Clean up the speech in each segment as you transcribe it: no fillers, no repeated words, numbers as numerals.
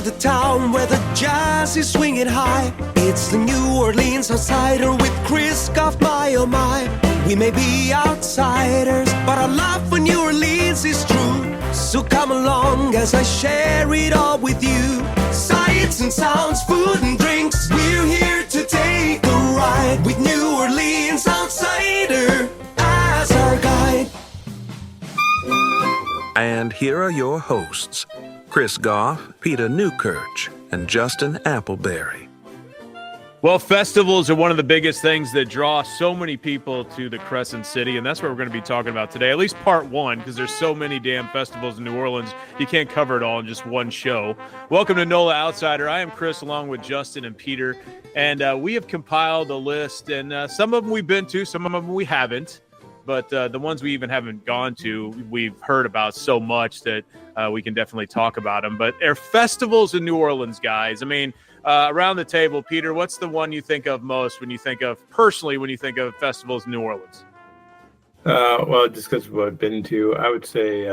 the town where the jazz is swinging high. It's the New Orleans Outsider with Chris Goff, my oh my. We may be outsiders, but our love for New Orleans is true. So come along as I share it all with you. Sights and sounds, food and drinks. We're here to take a ride with New Orleans Outsider as our guide. And here are your hosts, Chris Goff, Peter Newkirch, and Justin Appleberry. Well, festivals are one of the biggest things that draw so many people to the Crescent City, and that's what we're going to be talking about today, at least part one, because there's so many damn festivals in New Orleans, you can't cover it all in just one show. Welcome to NOLA Outsider. I am Chris, along with Justin and Peter, and we have compiled a list, and some of them we've been to, some of them we haven't, but the ones we even haven't gone to, we've heard about so much that we can definitely talk about them. But they're festivals in New Orleans, guys. I mean, around the table, Peter, what's the one you think of most when you think of festivals in New Orleans? Well, just because of what I've been to, I would say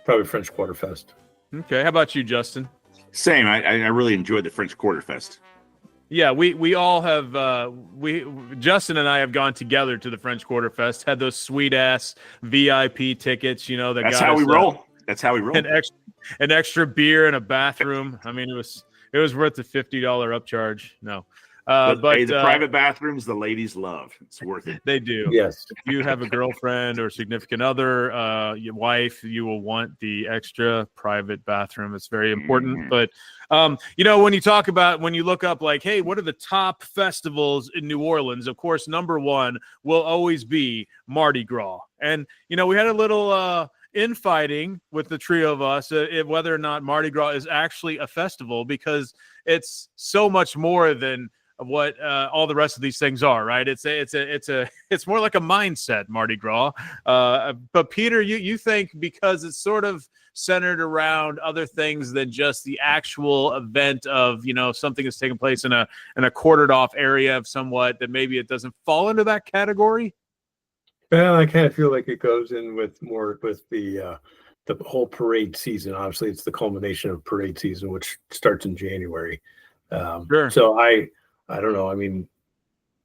probably French Quarter Fest. Okay, how about you, Justin? Same. I really enjoyed the French Quarter Fest. Yeah, we all have. Justin and I have gone together to the French Quarter Fest. Had those sweet ass VIP tickets. You know that. That's how we roll. That's how we roll. An extra beer and a bathroom. I mean, it was worth the $50 upcharge. No, but hey, the private bathrooms the ladies love. It's worth it. They do. Yes. If you have a girlfriend or significant other, your wife, you will want the extra private bathroom. It's very important. Mm-hmm. But when you look up like, hey, what are the top festivals in New Orleans? Of course, number one will always be Mardi Gras. And, we had a little infighting with the trio of us whether or not Mardi Gras is actually a festival, because it's so much more than what all the rest of these things are, right? It's more like a mindset, Mardi Gras. But Peter, you think because it's sort of centered around other things than just the actual event of something that's taking place in a quartered off area of somewhat, that maybe it doesn't fall into that category? Well, I kind of feel like it goes in with the whole parade season. Obviously, it's the culmination of parade season, which starts in January. Sure. So I don't know. I mean,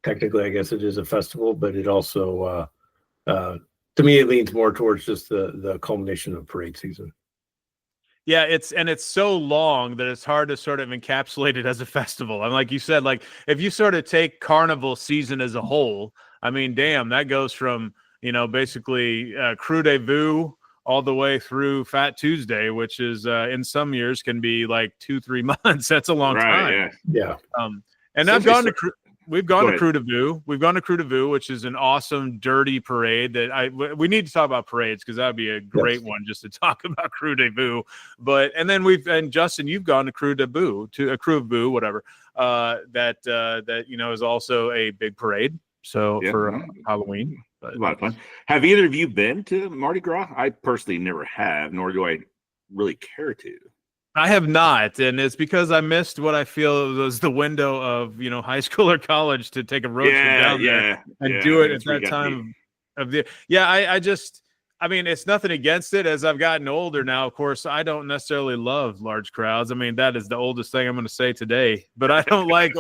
technically, I guess it is a festival, but it also, to me, it leans more towards just the culmination of parade season. Yeah, it's so long that it's hard to sort of encapsulate it as a festival. And like you said, like if you sort of take carnival season as a whole, I mean, damn, that goes from, basically Crew de Vue all the way through Fat Tuesday, which is in some years can be like 2-3 months. That's a long time. Yeah. And we've gone to Crew de Vue. We've gone to Crew de Vue, which is an awesome, dirty parade that we need to talk about parades, because that would be a great one just to talk about Crew de Vue. And then Justin, you've gone to Crew de Vue, to a Crew of Vue, whatever, that is also a big parade. So for Halloween. But a lot of fun. Have either of you been to Mardi Gras? I personally never have, nor do I really care to. I have not, and it's because I missed what I feel was the window of high school or college to take a road trip down there and do it at that time of the. Yeah, I mean, it's nothing against it. As I've gotten older now, of course, I don't necessarily love large crowds. I mean, that is the oldest thing I'm going to say today. But I don't like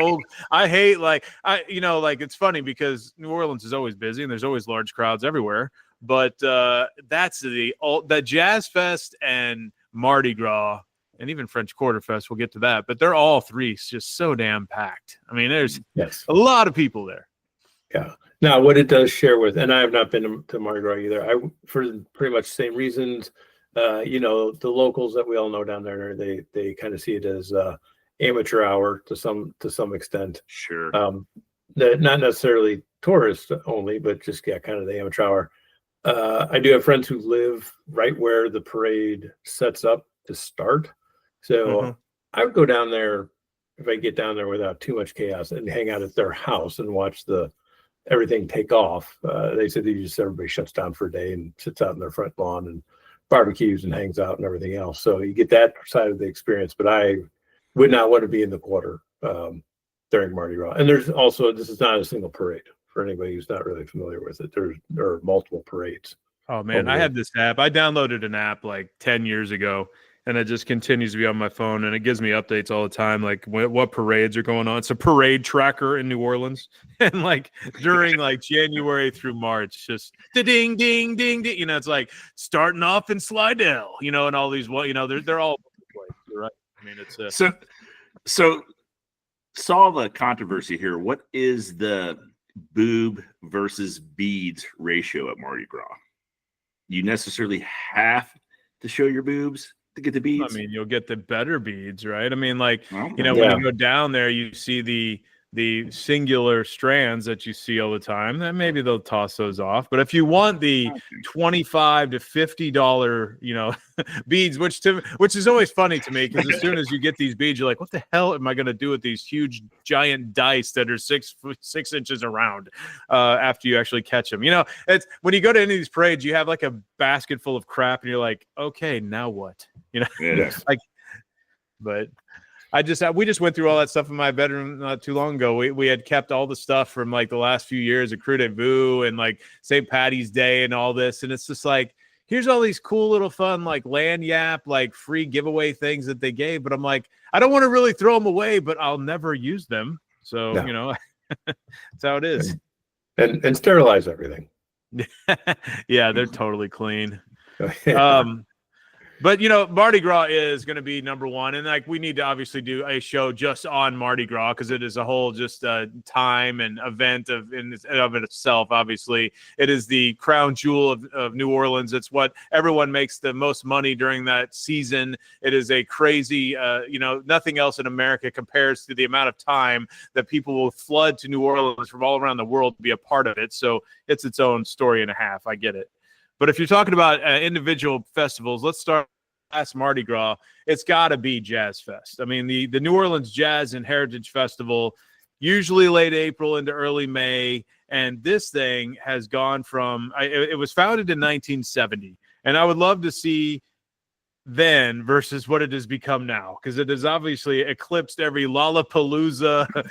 I hate it's funny because New Orleans is always busy and there's always large crowds everywhere. But that's the Jazz Fest and Mardi Gras. And even French Quarter Fest, we'll get to that. But they're all three just so damn packed. I mean, there's a lot of people there. Yeah. Now, what it does share with, and I have not been to Mardi Gras either, for pretty much the same reasons, the locals that we all know down there, they kind of see it as amateur hour to some extent. Sure. Not necessarily tourists only, but just, kind of the amateur hour. I do have friends who live right where the parade sets up to start. So I would go down there if I get down there without too much chaos and hang out at their house and watch everything take off. They said everybody shuts down for a day and sits out in their front lawn and barbecues and hangs out and everything else. So you get that side of the experience, but I would not want to be in the quarter during Mardi Gras. And there's also, this is not a single parade for anybody who's not really familiar with it. There are multiple parades. Oh man, I had this app. I downloaded an app like 10 years ago, and it just continues to be on my phone, and it gives me updates all the time, like what parades are going on. It's a parade tracker in New Orleans, and like during like January through March, just ding ding ding ding. It's like starting off in Slidell, and all these they're all over the place. You're right. I mean, it's so solve a controversy here. What is the boob versus beads ratio at Mardi Gras? You necessarily have to show your boobs to get the beads? I mean, you'll get the better beads, right? I mean, like, when you go down there, you see the singular strands that you see all the time. Then maybe they'll toss those off. But if you want the $25 to $50, beads, which is always funny to me, because as soon as you get these beads, you're like, what the hell am I going to do with these huge giant dice that are 6 inches around after you actually catch them? It's when you go to any of these parades, you have like a basket full of crap, and you're like, okay, now what? Like, but we just went through all that stuff in my bedroom not too long ago. We had kept all the stuff from like the last few years of Crew de Vue and like St. Patty's Day and all this. And it's just like, here's all these cool little fun, like lanyap, like free giveaway things that they gave. But I'm like, I don't want to really throw them away, but I'll never use them. So, that's how it is. And sterilize everything. Yeah, they're totally clean. But Mardi Gras is going to be number one, and like we need to obviously do a show just on Mardi Gras, because it is a whole just time and event of itself. Obviously, it is the crown jewel of New Orleans. It's what everyone makes the most money during that season. It is a crazy, nothing else in America compares to the amount of time that people will flood to New Orleans from all around the world to be a part of it. So it's its own story and a half. I get it. But if you're talking about individual festivals, let's start last Mardi Gras. It's got to be Jazz Fest. I mean, the New Orleans Jazz and Heritage Festival, usually late April into early May. And this thing has gone from, it was founded in 1970. And I would love to see then versus what it has become now, because it has obviously eclipsed every Lollapalooza,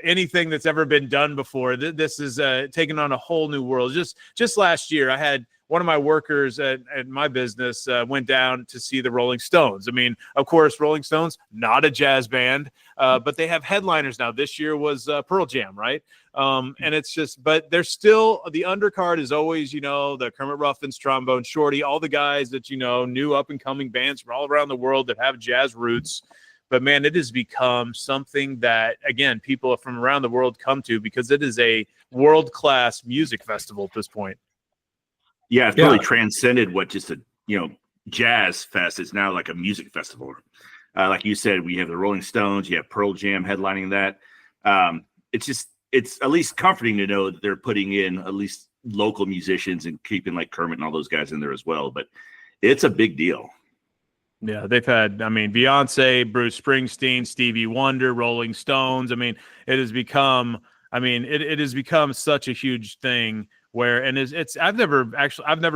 anything that's ever been done before. This is taken on a whole new world. Just last year, I had one of my workers at my business went down to see the Rolling Stones. I mean, of course, Rolling Stones, not a jazz band, but they have headliners now. This year was Pearl Jam, right? And it's just, but there's still, the undercard is always, the Kermit Ruffins, Trombone Shorty, all the guys that, new up and coming bands from all around the world that have jazz roots. But man, it has become something that, again, people from around the world come to, because it is a world-class music festival at this point. Yeah, it's really transcended what just a jazz fest is now, like a music festival. Like you said, we have the Rolling Stones, you have Pearl Jam headlining that. It's at least comforting to know that they're putting in at least local musicians and keeping like Kermit and all those guys in there as well. But it's a big deal. Yeah, they've had, Beyonce, Bruce Springsteen, Stevie Wonder, Rolling Stones. It has become, it has become such a huge thing where, and I've never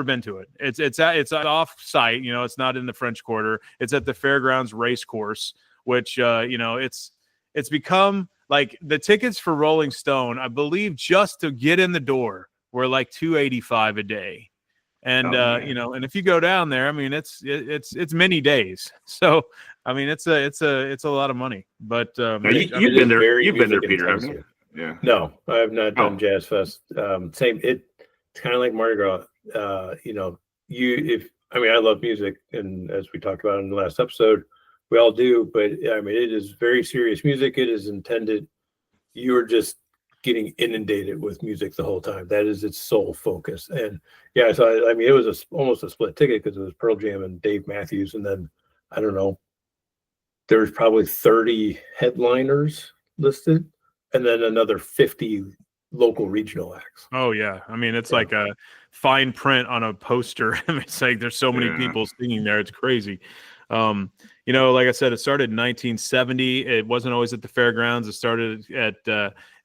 been to it. It's off site, it's not in the French Quarter. It's at the Fairgrounds Race Course, which, it's become like the tickets for Rolling Stone, I believe, just to get in the door were like $285 a day. And and if you go down there, it's many days. So it's a lot of money. But you've been there. You've been there, Peter, haven't you? Yeah. No, I have not done Jazz Fest. Same. It's kind of like Mardi Gras. I love music, and as we talked about in the last episode, we all do. But it is very serious music. It is intended. You're just getting inundated with music the whole time. That is its sole focus. And so it was almost a split ticket, because it was Pearl Jam and Dave Matthews, and then I don't know, there was probably 30 headliners listed, and then another 50 local regional acts. Oh yeah, it's like a fine print on a poster. It's like there's so many people singing there. It's crazy. Like I said, it started in 1970. It wasn't always at the fairgrounds. It started in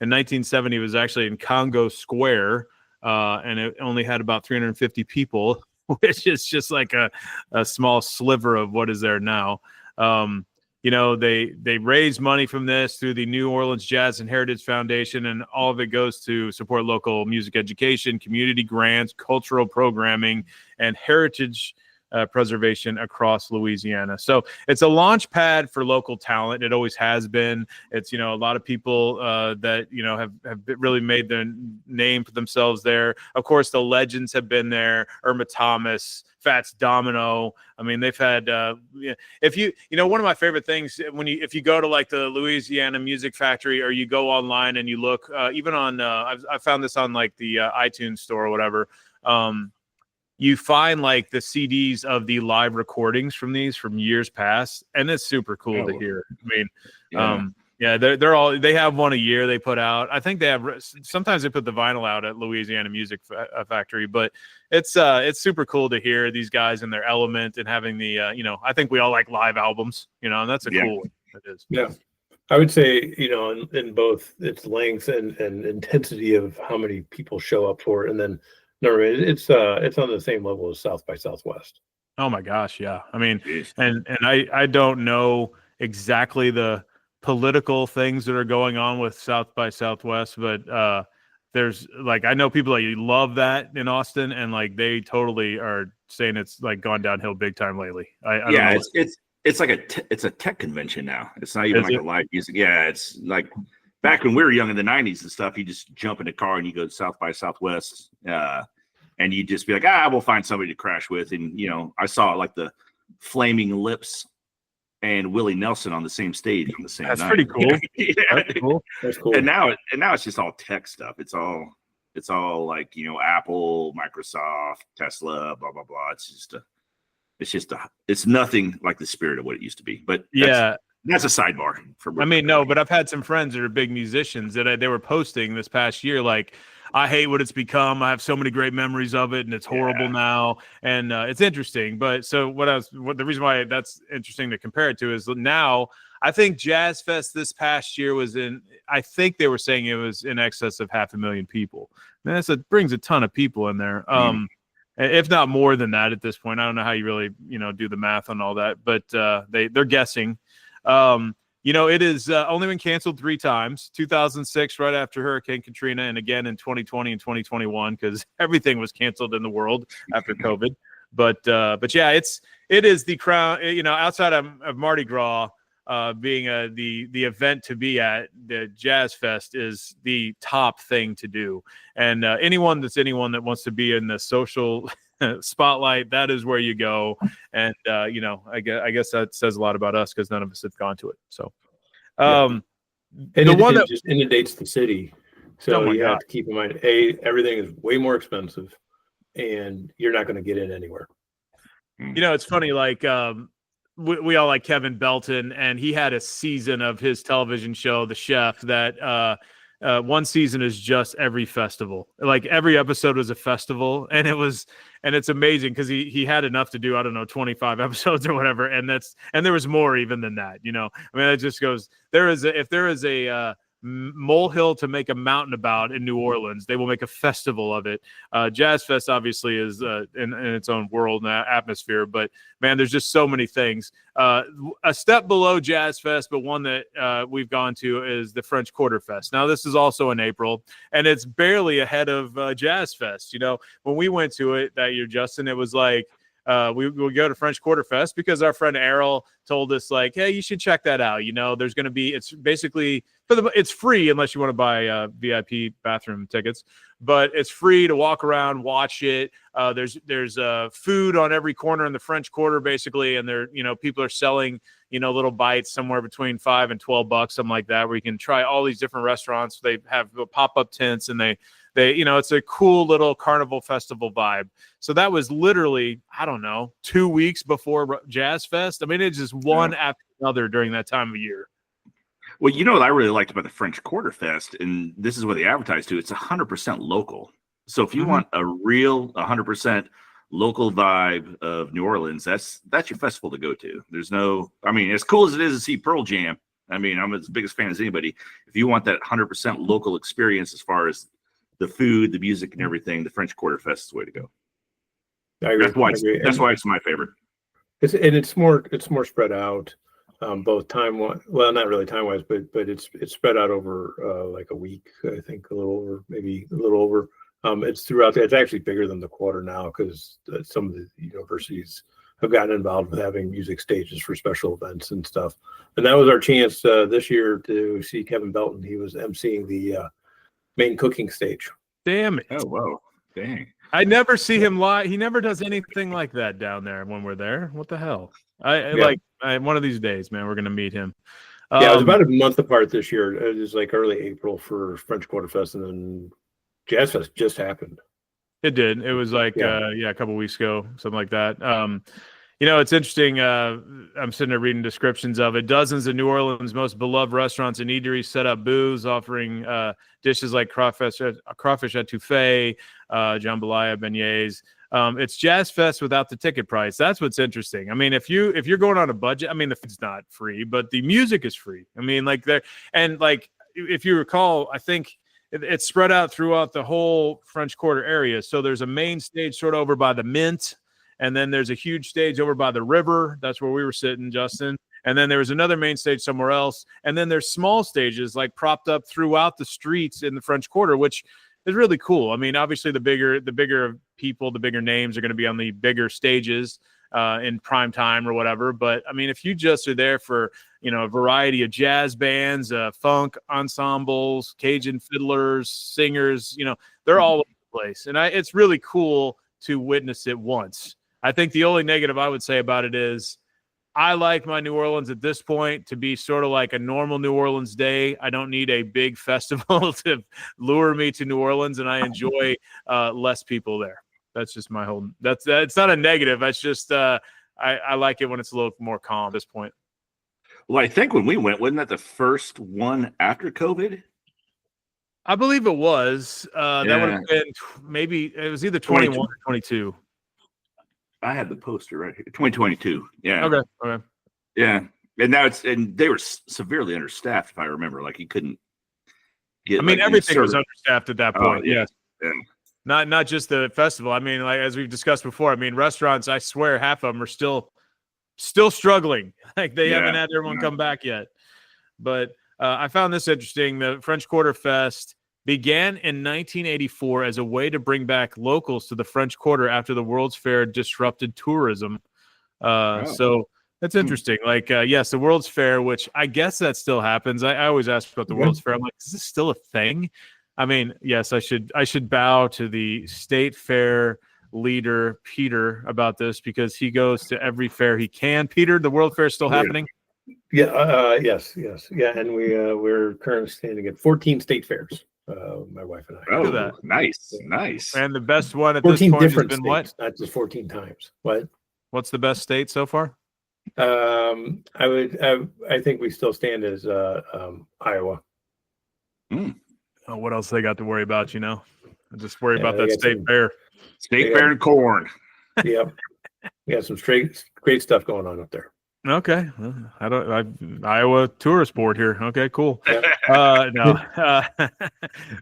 1970. It was actually in Congo Square, and it only had about 350 people, which is just like a small sliver of what is there now. They raise money from this through the New Orleans Jazz and Heritage Foundation, and all of it goes to support local music education, community grants, cultural programming, and heritage preservation across Louisiana. So it's a launch pad for local talent. It always has been. It's, a lot of people that, have really made their name for themselves there. Of course, the legends have been there. Irma Thomas, Fats Domino. I mean, they've had, if one of my favorite things if you go to like the Louisiana Music Factory, or you go online and you look, even on, I found this on like the iTunes store or whatever. You find like the CDs of the live recordings from years past, and it's super cool to hear. I mean, they have one a year they put out. I think sometimes they put the vinyl out at Louisiana Music Factory, but it's super cool to hear these guys in their element and having the, I think we all like live albums, and that's a cool one. It is. Yeah. I would say, in both its length and intensity of how many people show up for it, and then it's on the same level as South by Southwest. Oh my gosh, yeah. I mean, and I don't know exactly the political things that are going on with South by Southwest, but there's like, I know people that love that in Austin, and like they totally are saying it's like gone downhill big time lately. I don't know. It's like it's a tech convention now. It's not even like a live music. Yeah, it's like back when we were young in the 90s and stuff, you just jump in a car and you go to South by Southwest, and you just be like, we'll find somebody to crash with. And, I saw like the Flaming Lips and Willie Nelson on the same stage on the same night. That's pretty cool. Yeah. That's cool. That's cool. And now it's just all tech stuff. It's all like, Apple, Microsoft, Tesla, blah, blah, blah. It's nothing like the spirit of what it used to be. But that's a sidebar. But I've had some friends that are big musicians that they were posting this past year, like, I hate what it's become. I have so many great memories of it, and it's horrible now. And it's interesting. But so the reason why that's interesting to compare it to is now I think Jazz Fest this past year I think they were saying it was in excess of 500,000 people. Man, it brings a ton of people in there. If not more than that at this point. I don't know how you really, do the math on all that, but they're guessing. It has only been canceled 3 times, 2006, right after Hurricane Katrina, and again in 2020 and 2021, because everything was canceled in the world after COVID. But yeah, it is the crown, outside of Mardi Gras being the event to be at. The Jazz Fest is the top thing to do. And anyone that wants to be in the social spotlight, that is where you go. And I guess that says a lot about us, because none of us have gone to it. So and it just inundates the city, so you have to keep in mind, everything is way more expensive, and you're not going to get in anywhere. It's funny, like we all like Kevin Belton, and he had a season of his television show, The Chef, that one season is just every festival. Like every episode was a festival, and it's amazing because he had enough to do, I don't know, 25 episodes or whatever, and there was more even than that. It just goes, if there is a molehill to make a mountain about in New Orleans, they will make a festival of it. Jazz Fest obviously is in its own world and atmosphere, but man, there's just so many things. A step below Jazz Fest, but one that we've gone to, is the French Quarter Fest. Now, this is also in April, and it's barely ahead of Jazz Fest. When we went to it that year, Justin, it was like, we go to French Quarter Fest because our friend Errol told us, like, hey, you should check that out. There's going to be, it's basically it's free unless you want to buy VIP bathroom tickets, but it's free to walk around, watch it. There's food on every corner in the French Quarter, basically, and people are selling little bites somewhere between $5 and $12, something like that, where you can try all these different restaurants. They have pop-up tents, and they it's a cool little carnival festival vibe. So that was literally, I don't know, 2 weeks before Jazz Fest. I mean, it's just one after another during that time of year. Well, what I really liked about the French Quarter Fest, and this is what they advertise to, it's 100% local. So if you want a real 100% local vibe of New Orleans, that's your festival to go to. There's no, as cool as it is to see Pearl Jam, I'm as big a fan as anybody. If you want that 100% local experience as far as the food, the music, and everything, the French Quarter Fest is the way to go. I agree. That's why it's my favorite. It's more spread out, both time. Well, not really time wise, but it's spread out over like a week. I think a little over, maybe a little over. It's throughout. It's actually bigger than the quarter now, because some of the universities have gotten involved with having music stages for special events and stuff. And that was our chance this year to see Kevin Belton. He was emceeing the main cooking stage. Damn it. Oh, whoa. Dang. I never see him live. He never does anything like that down there when we're there. What the hell? One of these days, man, we're going to meet him. Yeah, it was about a month apart this year. It was like early April for French Quarter Fest, and then Jazz Fest just happened. It did. It was like, a couple weeks ago, something like that. It's interesting. I'm sitting there reading descriptions of it. Dozens of New Orleans' most beloved restaurants and eateries set up booths, offering dishes like crawfish etouffee, jambalaya, beignets. It's Jazz Fest without the ticket price. That's what's interesting. I mean, if you're going on a budget, I mean, the food's not free, but the music is free. I mean, if you recall, I think it's spread out throughout the whole French Quarter area. So there's a main stage sort of over by the Mint, and then there's a huge stage over by the river. That's where we were sitting, Justin. And then there was another main stage somewhere else. And then there's small stages like propped up throughout the streets in the French Quarter, which is really cool. I mean, obviously the bigger people, the bigger names are going to be on the bigger stages in prime time or whatever. But I mean, if you just are there for, a variety of jazz bands, funk ensembles, Cajun fiddlers, singers, they're all over the place. And it's really cool to witness it once. I think the only negative I would say about it is I like my New Orleans at this point to be sort of like a normal New Orleans day. I don't need a big festival to lure me to New Orleans, and I enjoy less people there. That's just my whole. That's not a negative. That's just I like it when it's a little more calm at this point. Well, I think when we went, wasn't that the first one after COVID? I believe it was. That would have been maybe it was either 21 or 22. I had the poster right here. 2022. Yeah. Okay. Yeah. And they were severely understaffed, if I remember. Like you couldn't get. I mean, everything was understaffed at that point. Yeah. Not just the festival. I mean, like as we've discussed before. I mean, restaurants. I swear, half of them are still struggling. Like they haven't had everyone come back yet. But I found this interesting. The French Quarter Fest began in 1984 as a way to bring back locals to the French Quarter after the World's Fair disrupted tourism. So that's interesting. Like, yes, the World's Fair, which I guess that still happens. I always ask about the World's Fair. I'm like, is this still a thing? I mean, yes, I should bow to the state fair leader, Peter, about this because he goes to every fair he can. Peter, the World Fair is still happening? Yeah. Yes. Yeah. And we're currently standing at 14 state fairs. My wife and I. Oh, that. Nice. And the best one at this point has been states, what? Not just 14 times. What? What's the best state so far? I think we still stand as Iowa. Oh, what else they got to worry about? Just worry about that state fair. State fair and corn. Yep. We got some great stuff going on up there. Okay, Iowa tourist board here. Okay, cool. No,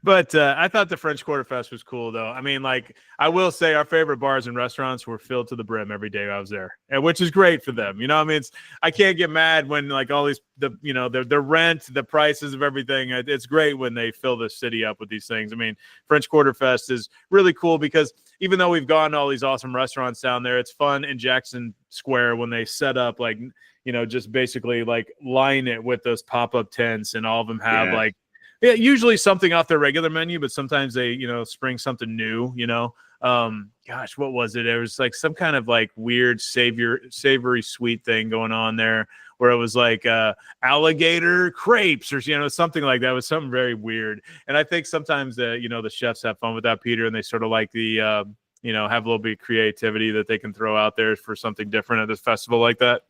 but I thought the French Quarter Fest was cool, though. I mean, like I will say, our favorite bars and restaurants were filled to the brim every day I was there, and which is great for them. I mean, I can't get mad when like all these the rent, the prices of everything. It's great when they fill the city up with these things. I mean, French Quarter Fest is really cool because even though we've gone to all these awesome restaurants down there, it's fun in Jackson Square when they set up like just basically like line it with those pop-up tents, and all of them have usually something off their regular menu, but sometimes they spring something new. Gosh, what was it? It was like some kind of like weird savory sweet thing going on there, where it was like alligator crepes or something like that. It was something very weird. And I think sometimes the chefs have fun with that, Peter, and they sort of like the have a little bit of creativity that they can throw out there for something different at this festival like that.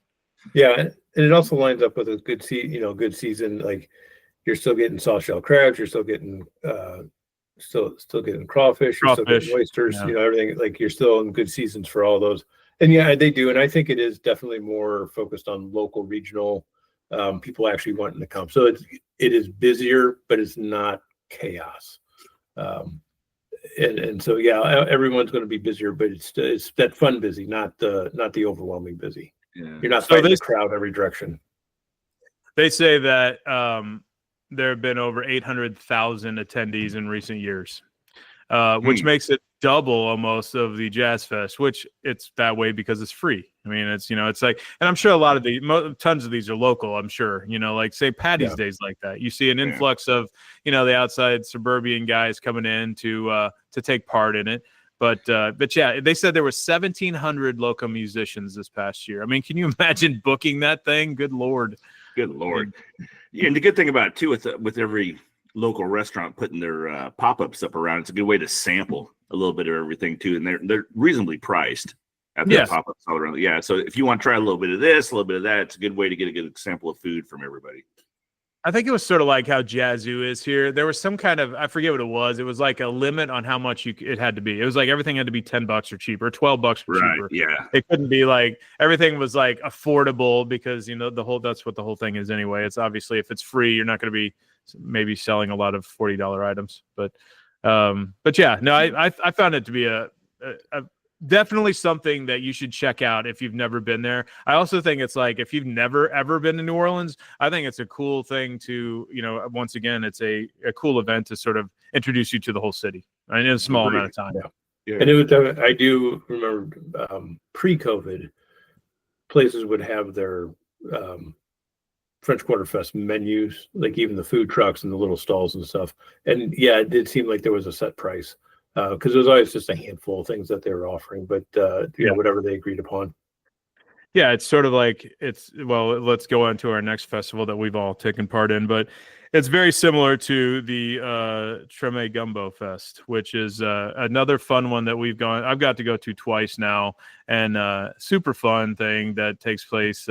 Yeah, and it also lines up with a good season. Like you're still getting soft shell crabs, you're still getting still getting crawfish, you're still getting oysters, everything. Like you're still in good seasons for all those. And yeah, they do. And I think it is definitely more focused on local, regional people actually wanting to come. So it is busier, but it's not chaos. And so yeah, everyone's going to be busier, but it's that fun busy, not the overwhelming busy. Yeah. You're not fighting the crowd every direction. They say that there have been over 800,000 attendees in recent years, which makes it double almost of the Jazz Fest, which it's that way because it's free. I mean, it's like, and I'm sure a lot of tons of these are local. I'm sure, like say Patty's Days like that. You see an influx of, the outside suburban guys coming in to take part in it. But yeah, they said there were 1,700 local musicians this past year. I mean, can you imagine booking that thing? Good Lord. Good Lord. And the good thing about it too, with every local restaurant putting their pop-ups up around, it's a good way to sample a little bit of everything too. And they're reasonably priced at the pop-ups all around. Yeah. So if you want to try a little bit of this, a little bit of that, it's a good way to get a good sample of food from everybody. I think it was sort of like how Jazzu is here. There was some kind of, I forget what it was. It was like a limit on how much it had to be. It was like everything had to be $10 or cheaper, $12 or cheaper. Yeah. It couldn't be like everything was like affordable because, that's what the whole thing is anyway. It's obviously if it's free, you're not going to be maybe selling a lot of $40 items. But yeah, no, I found it to be a definitely something that you should check out if you've never been there. I also think it's like if you've never ever been to New Orleans, I think it's a cool thing to, once again, it's a cool event to sort of introduce you to the whole city in a small amount of time. Yeah. And it was, I do remember pre-COVID, places would have their French Quarter Fest menus, like even the food trucks and the little stalls and stuff. And yeah, it did seem like there was a set price. Because it was always just a handful of things that they were offering, but whatever they agreed upon. Yeah, it's sort of like let's go on to our next festival that we've all taken part in, but it's very similar to the Treme Gumbo Fest, which is another fun one that I've got to go to twice now, and super fun thing that takes place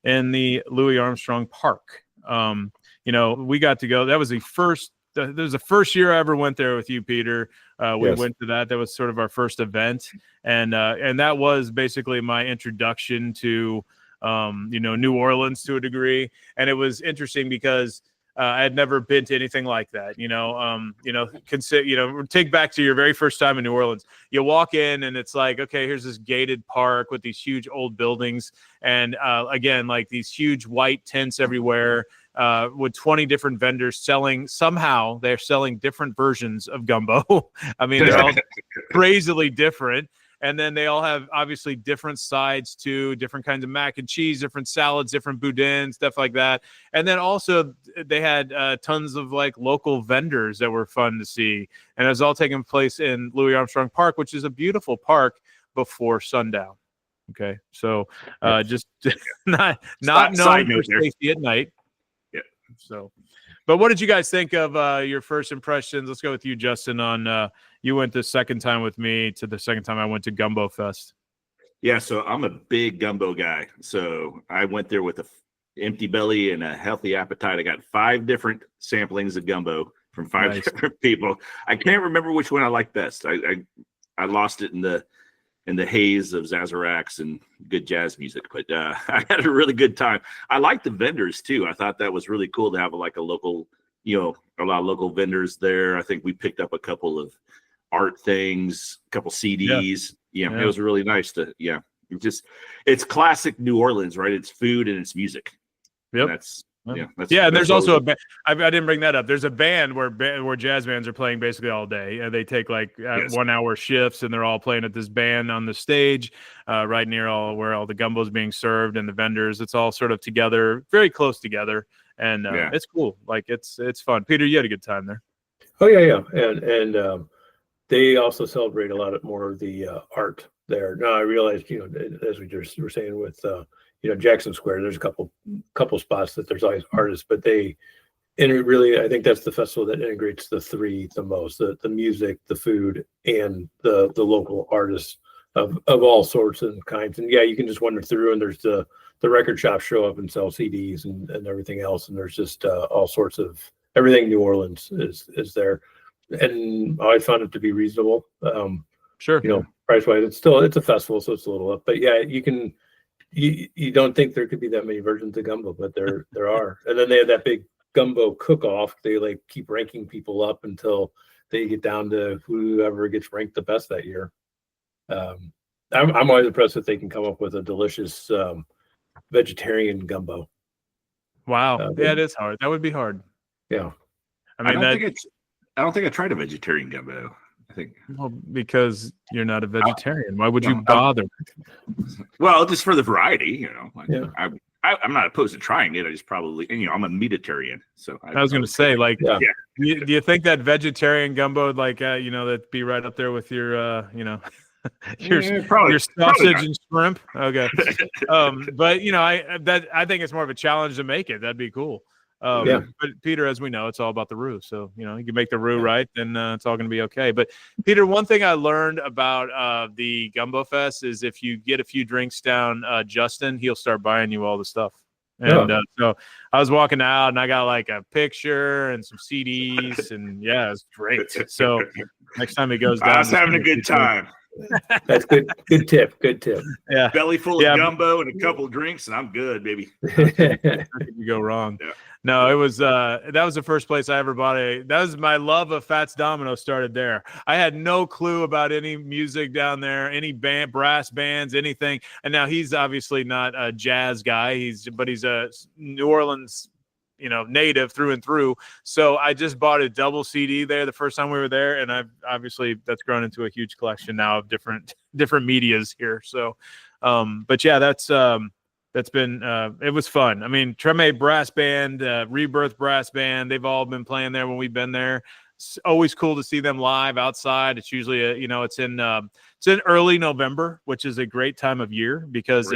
in the Louis Armstrong Park. We got to go. That was the first year I ever went there with you, Peter. We went to that. That was sort of our first event. And that was basically my introduction to, New Orleans to a degree. And it was interesting because I had never been to anything like that, take back to your very first time in New Orleans. You walk in and it's like, okay, here's this gated park with these huge old buildings. And again, like these huge white tents everywhere. With 20 different vendors they're selling different versions of gumbo. I mean, they're all crazily different. And then they all have obviously different sides too, different kinds of mac and cheese, different salads, different boudin, stuff like that. And then also they had tons of like local vendors that were fun to see. And it was all taking place in Louis Armstrong Park, which is a beautiful park before sundown. Okay. So just not known for safety at night. So, but what did you guys think of your first impressions? Let's go with you, Justin. On you went the second time with me to the second time I went to Gumbo Fest. Yeah, so I'm a big gumbo guy. So I went there with an empty belly and a healthy appetite. I got 5 different samplings of gumbo from 5 different people. I can't remember which one I liked best. I lost it in the haze of Zazarax and good jazz music, but I had a really good time. I liked the vendors too. I thought that was really cool to have a local, a lot of local vendors there. I think we picked up a couple of art things, a couple CDs. Yeah. It was really nice to, it's classic New Orleans, right? It's food and it's music. Yep. And there's also a band. I didn't bring that up. There's a band where jazz bands are playing basically all day, and they take 1 hour shifts, and they're all playing at this band on the stage, right near where all the gumbo's being served and the vendors. It's all sort of together, very close together, and it's cool. Like it's fun. Peter, you had a good time there. Oh yeah, and they also celebrate a lot more of the art there. Now I realized, as we just were saying with. Jackson Square, there's a couple spots that there's always artists, but I think that's the festival that integrates the 3 the most, the music, the food, and the local artists of all sorts and kinds. And you can just wander through, and there's the record shops show up and sell CDs and everything else. And there's just all sorts of everything New Orleans is there. And I found it to be reasonable. Sure. Price wise, it's a festival, so it's a little up, but you can, You don't think there could be that many versions of gumbo, but there are. And then they have that big gumbo cook-off. They keep ranking people up until they get down to whoever gets ranked the best that year. I'm always impressed that they can come up with a delicious vegetarian gumbo. Wow, it is hard. That would be hard. Yeah, I don't think I tried a vegetarian gumbo. I think. Well, because you're not a vegetarian. Why would you bother? Well, just for the variety, you know. Yeah. I'm not opposed to trying it. I just probably, and, you know, I'm a meatitarian, so I was going to say, like, yeah. Do you think that vegetarian gumbo, like, you know, that'd be right up there with your, you know, your sausage and shrimp? Okay, but you know, I think it's more of a challenge to make it. That'd be cool. But Peter, as we know, it's all about the roux. So, you know, you can make the roux right, then it's all going to be okay. But Peter, one thing I learned about the Gumbo Fest is if you get a few drinks down, Justin, he'll start buying you all the stuff. And so I was walking out and I got like a picture and some CDs and yeah, it's great. So next time he goes down, I was having a good time. That's good. Good tip. Good tip. Yeah. Belly full of gumbo and a couple drinks, and I'm good, baby. How could you go wrong? Yeah. No, it was that was the first place I ever bought that was my love of Fats Domino started there. I had no clue about any music down there, any band, brass bands, anything. And now he's obviously not a jazz guy. But he's a New Orleans, you know, native through and through. So I just bought a double CD there the first time we were there, and I've obviously that's grown into a huge collection now of different medias here. So, but yeah, that's been it was fun. I mean, Treme Brass Band, Rebirth Brass Band, they've all been playing there when we've been there. It's always cool to see them live outside. It's usually it's in early November, which is a great time of year because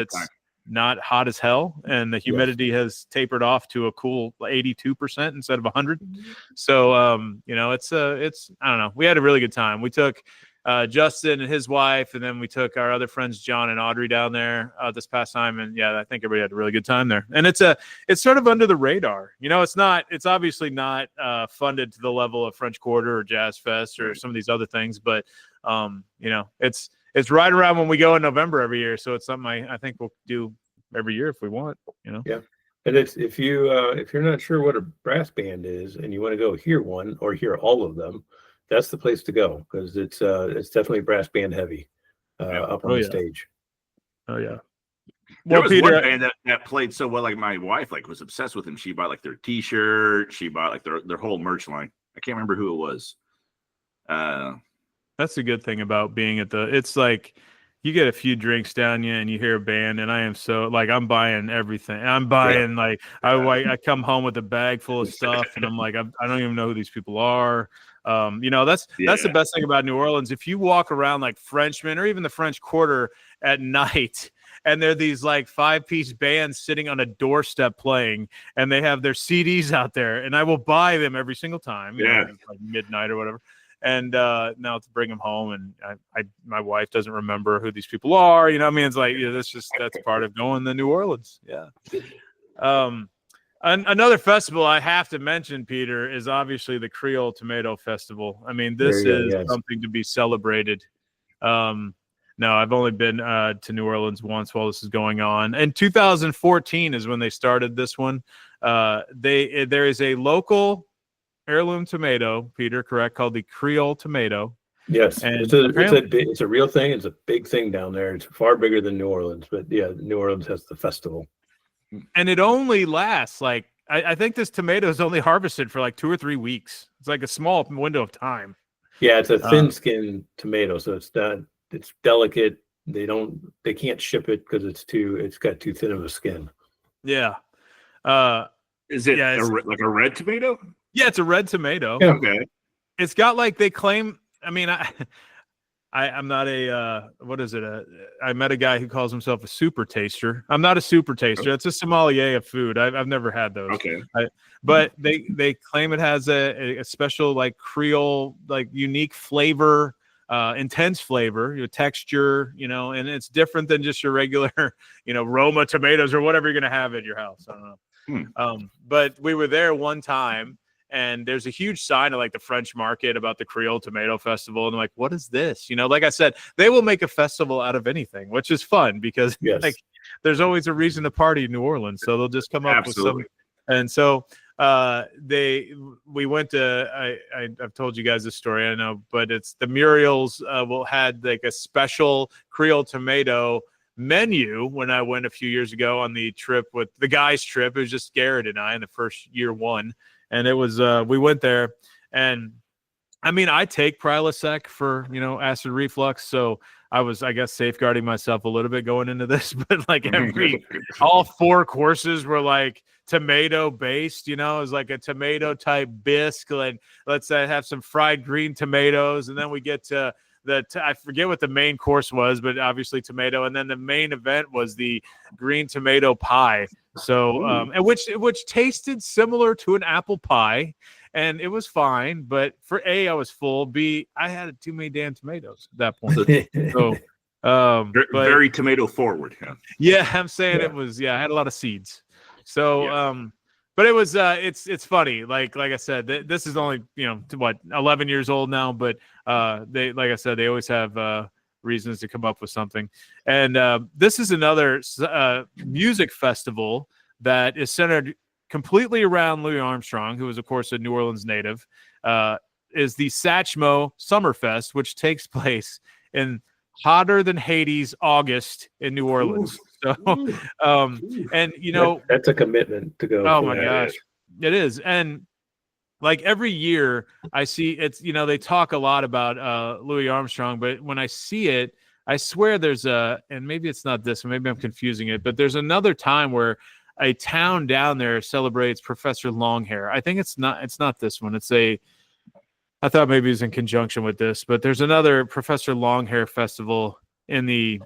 not hot as hell, and the humidity has tapered off to a cool 82% instead of 100. So, you know, it's I don't know. We had a really good time. We took Justin and his wife, and then we took our other friends, John and Audrey, down there this past time. And yeah, I think everybody had a really good time there. And it's sort of under the radar. You know, it's obviously not funded to the level of French Quarter or Jazz Fest or some of these other things, but you know, it's right around when we go in November every year. So it's something I think we'll do every year if we want, you know? Yeah. And it's, if you're not sure what a brass band is and you want to go hear one or hear all of them, that's the place to go. Cause it's definitely brass band heavy up on the stage. Oh yeah. There was one band that played so well. Like my wife, was obsessed with him. She bought their T-shirt. She bought their whole merch line. I can't remember who it was. That's the good thing about being at it's like you get a few drinks down you and you hear a band, and I am so I'm buying everything. I'm buying I come home with a bag full of stuff, and I'm like, I don't even know who these people are. You know, that's the best thing about New Orleans. If you walk around like Frenchmen or even the French Quarter at night, and they're these 5-piece bands sitting on a doorstep playing, and they have their CDs out there, and I will buy them every single time. You know, like midnight or whatever. And now to bring them home, and my wife doesn't remember who these people are. You know, I mean, it's like that's part of going to New Orleans. Yeah. Another festival I have to mention, Peter, is obviously the Creole Tomato Festival. I mean, this is something to be celebrated. No, I've only been to New Orleans once while this is going on. And 2014 is when they started this one. There is a local heirloom tomato, Peter, correct, called the Creole tomato. Yes, and it's a real thing. It's a big thing down there. It's far bigger than New Orleans, but yeah, New Orleans has the festival. And it only lasts I think this tomato is only harvested for 2 or 3 weeks. It's like a small window of time. Yeah, it's a thin skin tomato, so it's delicate. They can't ship it because it's got too thin of a skin. Yeah. Is it like a red tomato? Yeah, it's a red tomato. Yeah. Okay. It's got they claim. I mean, I'm not a what is it? I met a guy who calls himself a super taster. I'm not a super taster. It's a sommelier of food. I've never had those. Okay. But they claim it has a special Creole unique flavor, intense flavor, texture, and it's different than just your regular Roma tomatoes or whatever you're gonna have at your house. I don't know. But we were there one time. And there's a huge sign at the French market about the Creole Tomato Festival. And I'm like, what is this? Like I said, they will make a festival out of anything, which is fun because there's always a reason to party in New Orleans. So they'll just come up with some. And so we went to, I've told you guys this story, I know, but it's the Muriel's had a special Creole tomato menu when I went a few years ago on the trip with the guys trip. It was just Garrett and I in the first year one. And it was, we went there and I mean, I take Prilosec for, acid reflux. So I was, I guess, safeguarding myself a little bit going into this, but like all 4 courses were like tomato based, it was like a tomato type bisque. And let's say have some fried green tomatoes. And then we get to I forget what the main course was, but obviously tomato. And then the main event was the green tomato pie. So, and which tasted similar to an apple pie. And it was fine, but for A, I was full. B, I had too many damn tomatoes at that point. So, very tomato forward. Yeah, I'm saying it was. Yeah, I had a lot of seeds. So, but it was. It's funny. Like I said, this is only 11 years old now. But they, like I said, they always have reasons to come up with something. And this is another music festival that is centered completely around Louis Armstrong, who is, of course, a New Orleans native, is the Satchmo Summerfest, which takes place in hotter than Hades August in New Orleans. So, and that's a commitment to go. Oh my gosh, it is. And like every year, I see it's they talk a lot about Louis Armstrong, but when I see it, I swear there's and maybe it's not this, maybe I'm confusing it, but there's another time where a town down there celebrates Professor Longhair. I think it's not this one. I thought maybe it was in conjunction with this, but there's another Professor Longhair festival in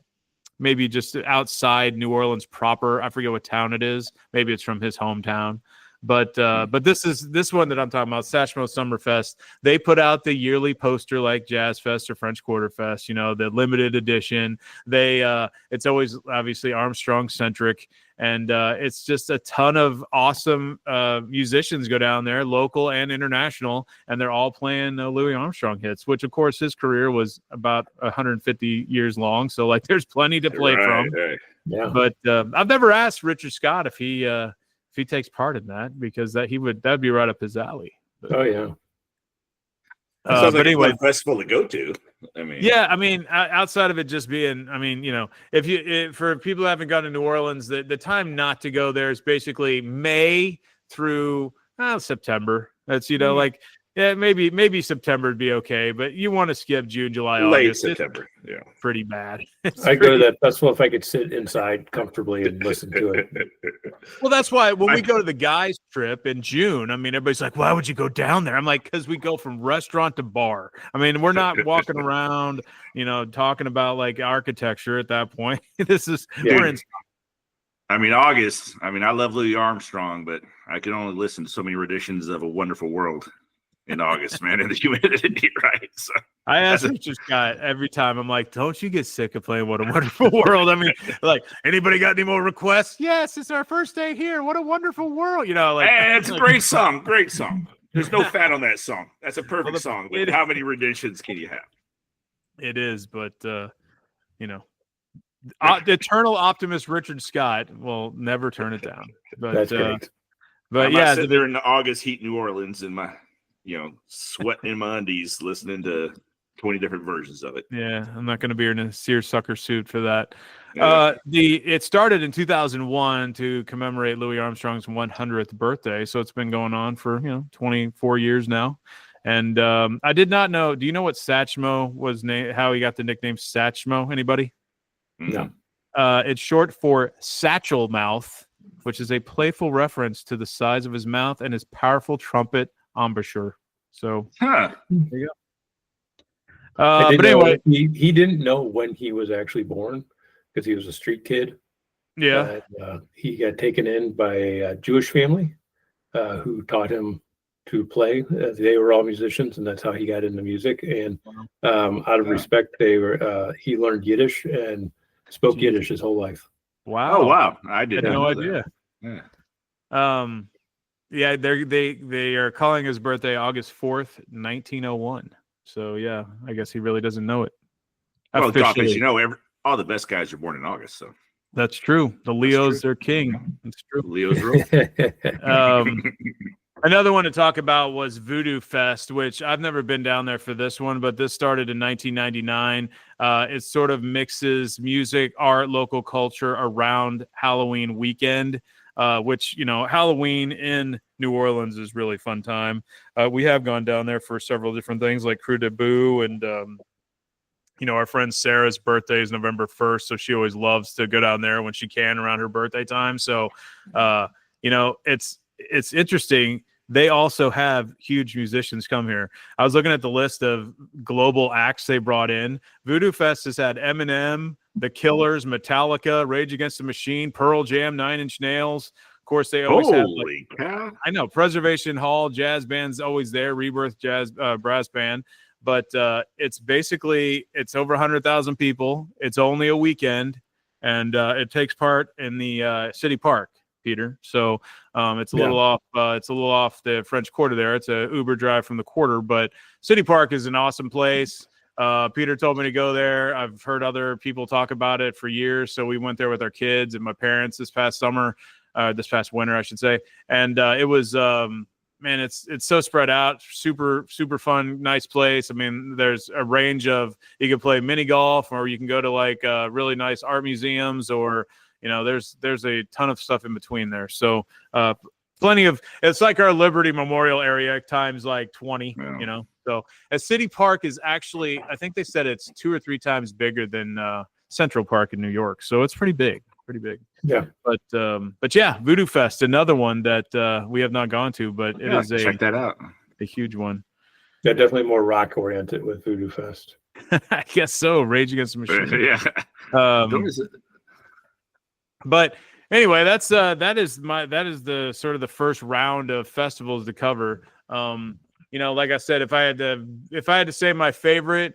maybe just outside New Orleans proper. I forget what town it is. Maybe it's from his hometown. But this one that I'm talking about, Satchmo Summerfest, they put out the yearly poster like Jazz Fest or French Quarter Fest, the limited edition. It's always obviously Armstrong centric, and it's just a ton of awesome musicians go down there, local and international, and they're all playing Louis Armstrong hits, which of course his career was about 150 years long, so like there's plenty to play from. Right. Yeah. But I've never asked Richard Scott if he takes part in that, because that'd be right up his alley. But, oh yeah. Sounds like anyway, a festival to go to. Outside of it just being, for people who haven't gone to New Orleans, the time not to go there is basically May through September. That's maybe September would be okay, but you want to skip June, July, late August. September. Yeah, pretty bad. I'd go to that festival if I could sit inside comfortably and listen to it. Well, that's why when we go to the guys trip in June, everybody's like, why would you go down there? I'm like, because we go from restaurant to bar. We're not walking around, talking about like architecture at that point. We're in. August. I love Louis Armstrong, but I can only listen to so many renditions of A Wonderful World in August, man, in the humidity, right? So I ask Richard Scott every time. I'm like, don't you get sick of playing What a Wonderful World? Like, anybody got any more requests? Yes, it's our first day here. What a wonderful world. Hey, it's a great song. Great song. There's no fat on that song. That's a perfect song. But how many renditions can you have? It is, but eternal optimist Richard Scott will never turn it down. But that's great. But yeah, sitting there in the August heat, New Orleans, in my sweating in my undies, listening to 20 different versions of it. Yeah, I'm not going to be in a seersucker suit for that. Yeah. It started in 2001 to commemorate Louis Armstrong's 100th birthday, so it's been going on for 24 years now. And I did not know. Do you know what Satchmo was named? How he got the nickname Satchmo? Anybody? No. It's short for satchel mouth, which is a playful reference to the size of his mouth and his powerful trumpet embouchure. So there you go. But anyway, he didn't know when he was actually born because he was a street kid. Yeah. He got taken in by a Jewish family who taught him to play. They were all musicians, and that's how he got into music. And out of respect, he learned Yiddish and spoke Yiddish his whole life. Wow! Oh wow! I had no idea. Yeah. Yeah, they are calling his birthday August 4th, 1901. So yeah, I guess he really doesn't know it. Well, all the best guys are born in August, so that's true. The Leos are king. That's true. Leos rule. Another one to talk about was Voodoo Fest, which I've never been down there for this one, but this started in 1999. It sort of mixes music, art, local culture around Halloween weekend. which, Halloween in New Orleans is really fun time. We have gone down there for several different things like Crew de Boo, and our friend Sarah's birthday is November 1st, so she always loves to go down there when she can around her birthday time. So, it's interesting. They also have huge musicians come here. I was looking at the list of global acts they brought in. Voodoo Fest has had Eminem, The Killers, Metallica, Rage Against the Machine, Pearl Jam, Nine Inch Nails. Of course, they always have. I know, Preservation Hall, jazz band's always there, Rebirth Jazz Brass Band. But it's over 100,000 people. It's only a weekend, and it takes part in the city park, Peter. So it's a little off. It's a little off the French Quarter there. It's a Uber drive from the Quarter, but City Park is an awesome place. Peter told me to go there. I've heard other people talk about it for years, so we went there with our kids and my parents this past winter, I should say, and it was. Man, it's so spread out, super, super fun, nice place. I mean, there's a range of, you can play mini golf, or you can go to like really nice art museums, or, there's a ton of stuff in between there. So plenty of, it's like our Liberty Memorial area times like 20, So a city park is actually, I think they said it's 2 or 3 times bigger than Central Park in New York. So it's pretty big. Yeah. But yeah, Voodoo Fest, another one that we have not gone to, but it is check that out. A huge one. Yeah, definitely more rock oriented with Voodoo Fest. I guess so. Rage Against the Machine. Yeah. But anyway, that is the sort of the first round of festivals to cover. Like I said, if I had to say my favorite,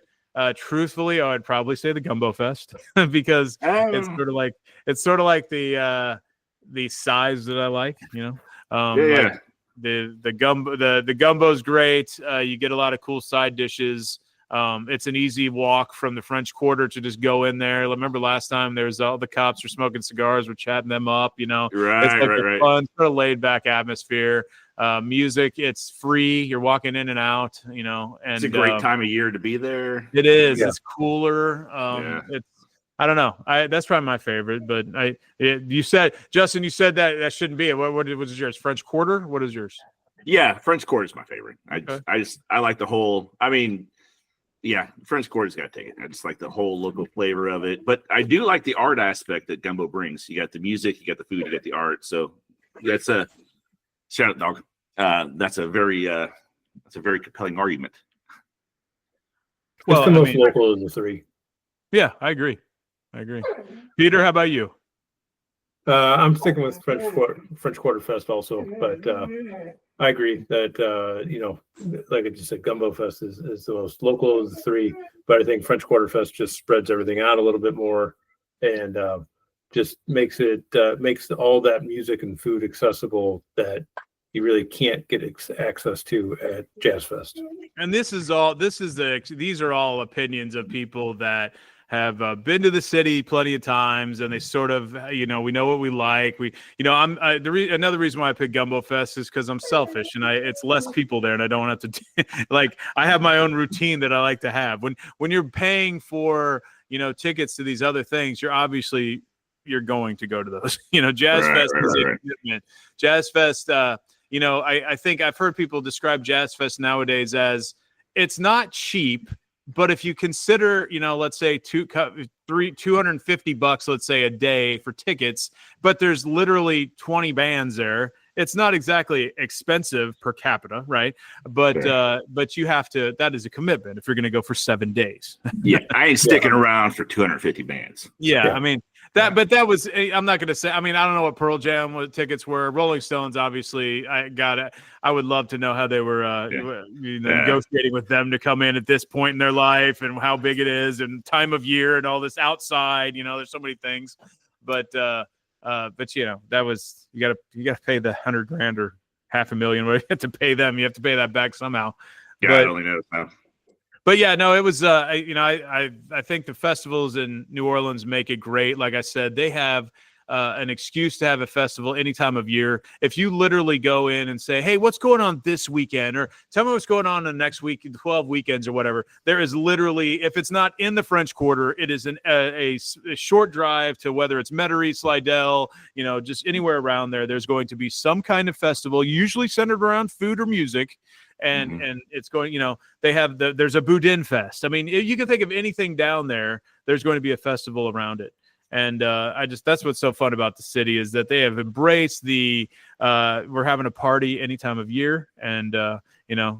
truthfully, I would probably say the Gumbo Fest because it's sort of like the size that I like, Like the gumbo's great. You get a lot of cool side dishes. It's an easy walk from the French Quarter to just go in there. Remember last time there was all the cops were smoking cigars, we're chatting them up, It's like a fun, sort of laid back atmosphere. Music, it's free. You're walking in and out, and it's a great time of year to be there. It is. Yeah. It's cooler. It's, I don't know. That's probably my favorite, but you said, Justin, that shouldn't be it. What is yours? French Quarter? What is yours? Yeah. French Quarter is my favorite. I like the whole, French Quarter's got to take it. I just like the whole local flavor of it, but I do like the art aspect that Gumbo brings. You got the music, you got the food, you got the art. So that's a shout out, dog. That's a very compelling argument. Well, the most local of the 3. Yeah, I agree. Peter, how about you? I'm sticking with French Quarter Fest also, but I agree that like I just said, Gumbo Fest is the most local of the 3. But I think French Quarter Fest just spreads everything out a little bit more, and just makes all that music and food accessible that you really can't get access to at Jazz Fest. And these are all opinions of people that have been to the city plenty of times, and they sort of, we know what we like. Another reason why I picked Gumbo Fest is because I'm selfish, and it's less people there, and I don't have to I have my own routine that I like to have. When you're paying for tickets to these other things, you're going to go to those. Jazz Fest is a commitment. Jazz Fest, I think I've heard people describe Jazz Fest nowadays as it's not cheap, but if you consider, let's say $250, let's say a day for tickets, but there's literally 20 bands there. It's not exactly expensive per capita, right? But you have to. That is a commitment if you're going to go for 7 days. Yeah, I ain't sticking around for 250 bands. Yeah, I mean that. But that was. I'm not going to say. I mean, I don't know what Pearl Jam tickets were. Rolling Stones, obviously. I would love to know how they were negotiating with them to come in at this point in their life, and how big it is, and time of year, and all this outside. There's so many things, but that was you got to pay the $100,000 or $500,000. Where you have to pay them, you have to pay that back somehow. Yeah, I only know now. But yeah, no, it was. I think the festivals in New Orleans make it great. Like I said, they have an excuse to have a festival any time of year. If you literally go in and say, hey, what's going on this weekend? Or tell me what's going on the next week, 12 weekends or whatever. There is literally, if it's not in the French Quarter, it is a short drive to whether it's Metairie, Slidell, just anywhere around there. There's going to be some kind of festival, usually centered around food or music. And it's going, they have there's a Boudin Fest. I mean, you can think of anything down there, there's going to be a festival around it. And that's what's so fun about the city is that they have embraced we're having a party any time of year. And,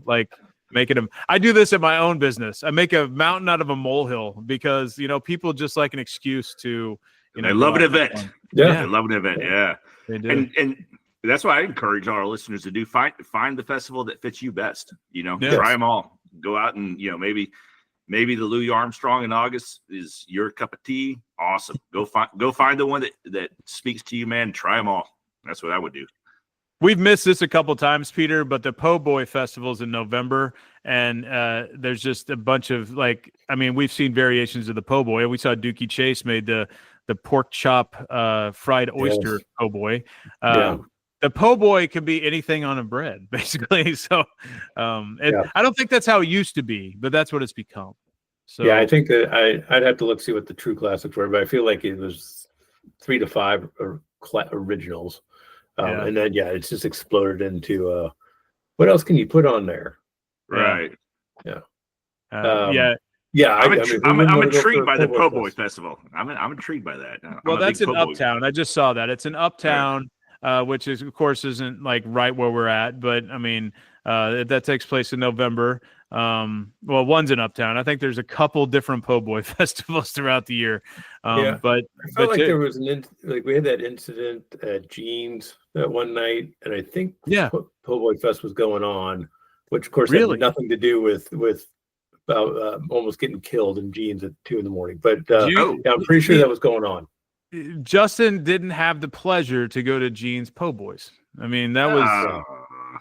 like making them, I do this at my own business. I make a mountain out of a molehill because, people just like an excuse to, they love an event. Yeah. They love an event. Yeah. They do. And that's why I encourage all our listeners to do find the festival that fits you best. Try them all. Go out and maybe the Louis Armstrong in August is your cup of tea. Awesome. Go find the one that speaks to you, man. Try them all. That's what I would do. We've missed this a couple times, Peter, but the Po' Boy Festival's in November, and there's just a bunch of we've seen variations of the Po' Boy. We saw Dookie Chase made the pork chop fried oyster Po' Boy. The Po' Boy can be anything on a bread, basically. So I don't think that's how it used to be, but that's what it's become. So yeah, I think that I'd have to see what the true classics were, but I feel like it was 3 to 5 originals. And then, it's just exploded into what else can you put on there? Right. Yeah. I'm intrigued by the Po' Boy Festival. I'm intrigued by that. That's in Uptown. I just saw that. It's in Uptown. Which is, of course, isn't like right where we're at, but I mean, that takes place in November. One's in Uptown. I think there's a couple different Po' Boy festivals throughout the year. But I felt like there was we had that incident at Jeans that one night, and I think Po' Boy Fest was going on, which of course had nothing to do with almost getting killed in Jeans at 2 a.m. But I'm pretty sure that was going on. Justin didn't have the pleasure to go to Jeans Po' Boys. I mean, that was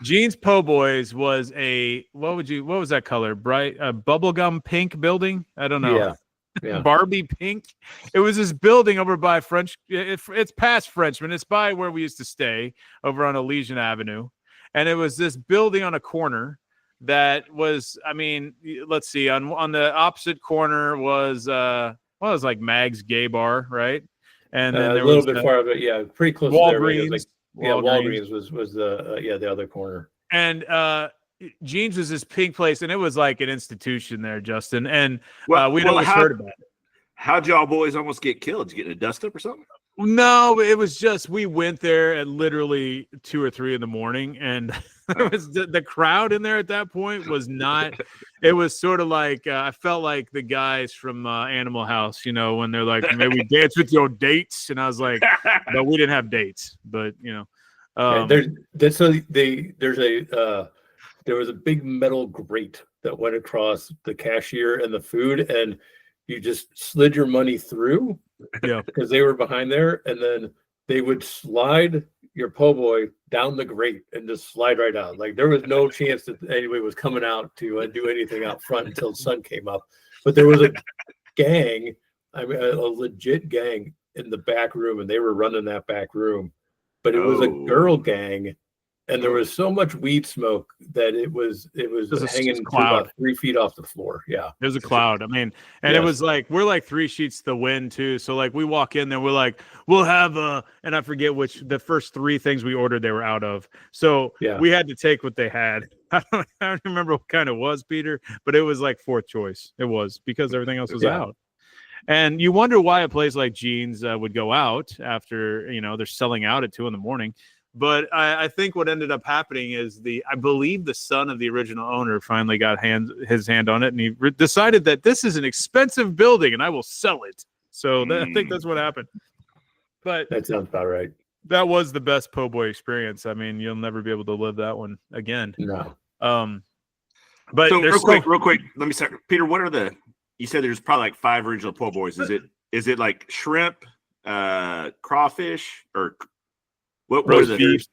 Jeans Po' Boys was what was that color? Bright bubblegum pink building? I don't know. Yeah. Barbie pink. It was this building over by French. It's past Frenchman. It's by where we used to stay over on Elysian Avenue. And it was this building on a corner that was, let's see, on the opposite corner was like Mag's Gay Bar, right? And then there a little was bit far, but pretty close Walgreens. to there. Walgreens was the other corner. And Jeans was this pink place, and it was like an institution there, Justin. And we'd always heard about it. How'd y'all boys almost get killed? Did you get in a dust up or something? No, it was just we went there at literally 2 or 3 in the morning, and it was the crowd in there at that point was not. It was sort of like I felt like the guys from Animal House, when they're like, "Maybe dance with your dates," and I was like, "No, we didn't have dates," but there was a big metal grate that went across the cashier and the food, and you just slid your money through. Yeah, because they were behind there, and then they would slide your Po' Boy down the grate and just slide right out. Like there was no chance that anybody was coming out to do anything out front until the sun came up. But there was a gang, a legit gang in the back room, and they were running that back room. But it was a girl gang, and there was so much weed smoke that it was hanging to about 3 feet off the floor. Yeah, it was a cloud. It was like we're like 3 sheets to the wind too. So like we walk in there, we're like, we'll have and I forget which the first 3 things we ordered they were out of. So we had to take what they had. I don't remember what kind it was, Peter, but it was like 4th choice. It was because everything else was out. And you wonder why a place like Jeans would go out after they're selling out at 2 a.m. But I think what ended up happening is I believe the son of the original owner finally got his hand on it, and he decided that this is an expensive building and I will sell it. So I think that's what happened. But that sounds about right. That was the best Po' Boy experience. You'll never be able to live that one again. No. But so real quick, let me start. Peter, what are you said there's probably like 5 original Po' Boys. Is it like shrimp, crawfish, or what roast beef?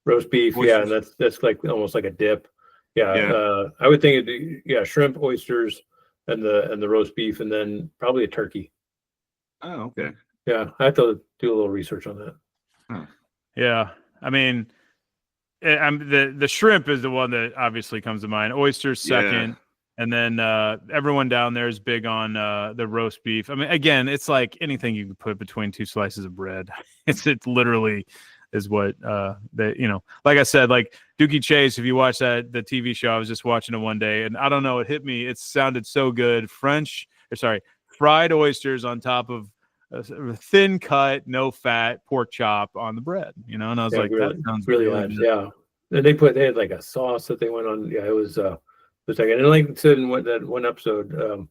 Roast beef, yeah, and that's like almost like a dip. Yeah. I would think shrimp, oysters, and the roast beef, and then probably a turkey. Oh, okay. Yeah, I have to do a little research on that. Yeah, I mean, the shrimp is the one that obviously comes to mind. Oysters second, and then everyone down there is big on the roast beef. I mean, again, it's like anything you can put between two slices of bread. It's literally is what like I said, like Dookie Chase. If you watch the TV show, I was just watching it one day, and I don't know, it hit me. It sounded so good. Fried oysters on top of a thin cut, no fat pork chop on the bread, and I was like, really, that sounds really nice. Yeah. And they had like a sauce that they went on. Yeah, it was like, and like I said in that one episode,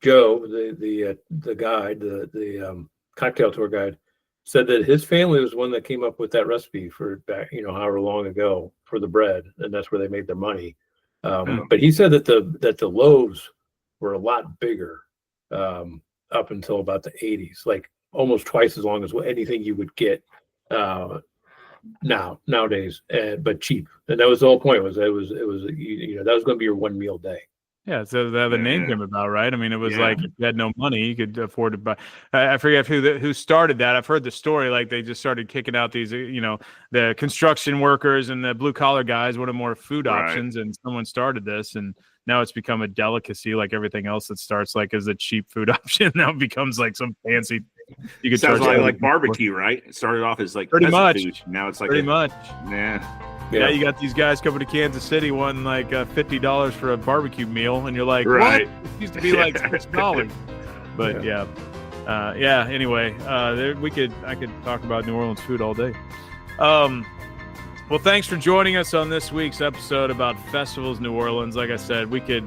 Joe, the guide, the cocktail tour guide, said that his family was one that came up with that recipe for back, however long ago, for the bread, and that's where they made their money. But he said that the loaves were a lot bigger up until about the 80s, like almost twice as long as anything you would get nowadays, but cheap. And that was the whole point. That was going to be your one meal day. Yeah, so the name came about, right? I mean, it was like if you had no money, you could afford to buy. I forget who started that. I've heard the story. Like they just started kicking out these, the construction workers and the blue collar guys wanted more food options, and someone started this, and now it's become a delicacy, like everything else that starts like as a cheap food option. Now it becomes like some fancy. You could sounds like barbecue, right? It started off as like pretty much food. Now it's like pretty much. Yeah, you got these guys coming to Kansas City wanting like $50 for a barbecue meal, and you're like, right. What? It used to be like $6. But anyway, I could talk about New Orleans food all day. Well, thanks for joining us on this week's episode about festivals New Orleans. Like I said, we could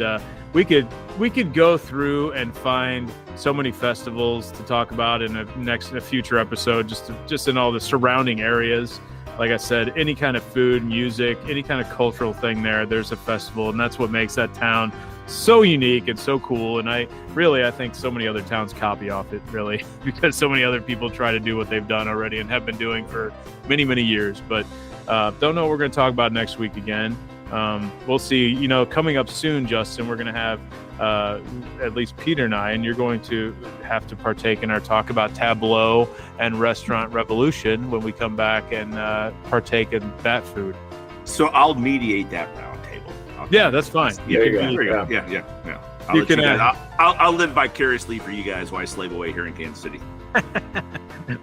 go through and find so many festivals to talk about in a future episode, just in all the surrounding areas. Like I said, any kind of food, music, any kind of cultural thing there's a festival, and that's what makes that town so unique and so cool. And I think so many other towns copy off it, really, because so many other people try to do what they've done already and have been doing for many, many years. But don't know what we're going to talk about next week again. We'll see. Coming up soon, Justin, we're going to have at least Peter and I, and you're going to have to partake in our talk about Tableau and Restaurant Revolution when we come back and partake in that food. So I'll mediate that round table. That's fine. Yeah. I'll live vicariously for you guys while I slave away here in Kansas City.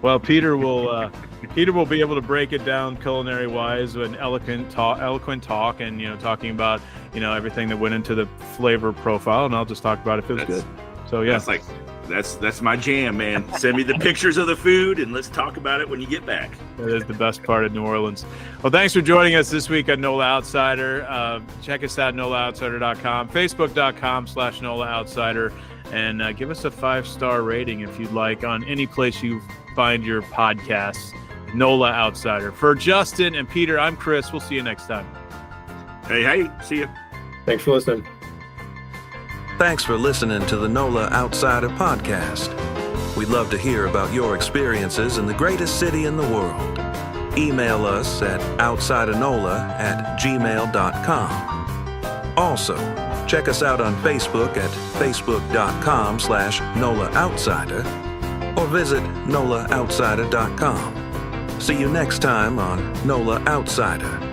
Well, Peter will be able to break it down culinary wise with an eloquent talk, and talking about everything that went into the flavor profile, and I'll just talk about it if it was good. So that's my jam, man. Send me the pictures of the food and let's talk about it when you get back. That is the best part of New Orleans. Well, thanks for joining us this week on NOLA Outsider. Check us out at NOLAOutsider.com, Facebook.com/NOLA Outsider, and give us a 5-star rating if you'd like on any place you find your podcasts. NOLA Outsider. For Justin and Peter, I'm Chris. We'll see you next time. Hey, see you. Thanks for listening. Thanks for listening to the NOLA Outsider podcast. We'd love to hear about your experiences in the greatest city in the world. Email us at outsidanola@gmail.com. Also, check us out on Facebook at facebook.com/NOLA Outsider or visit NOLAOutsider.com. See you next time on NOLA Outsider.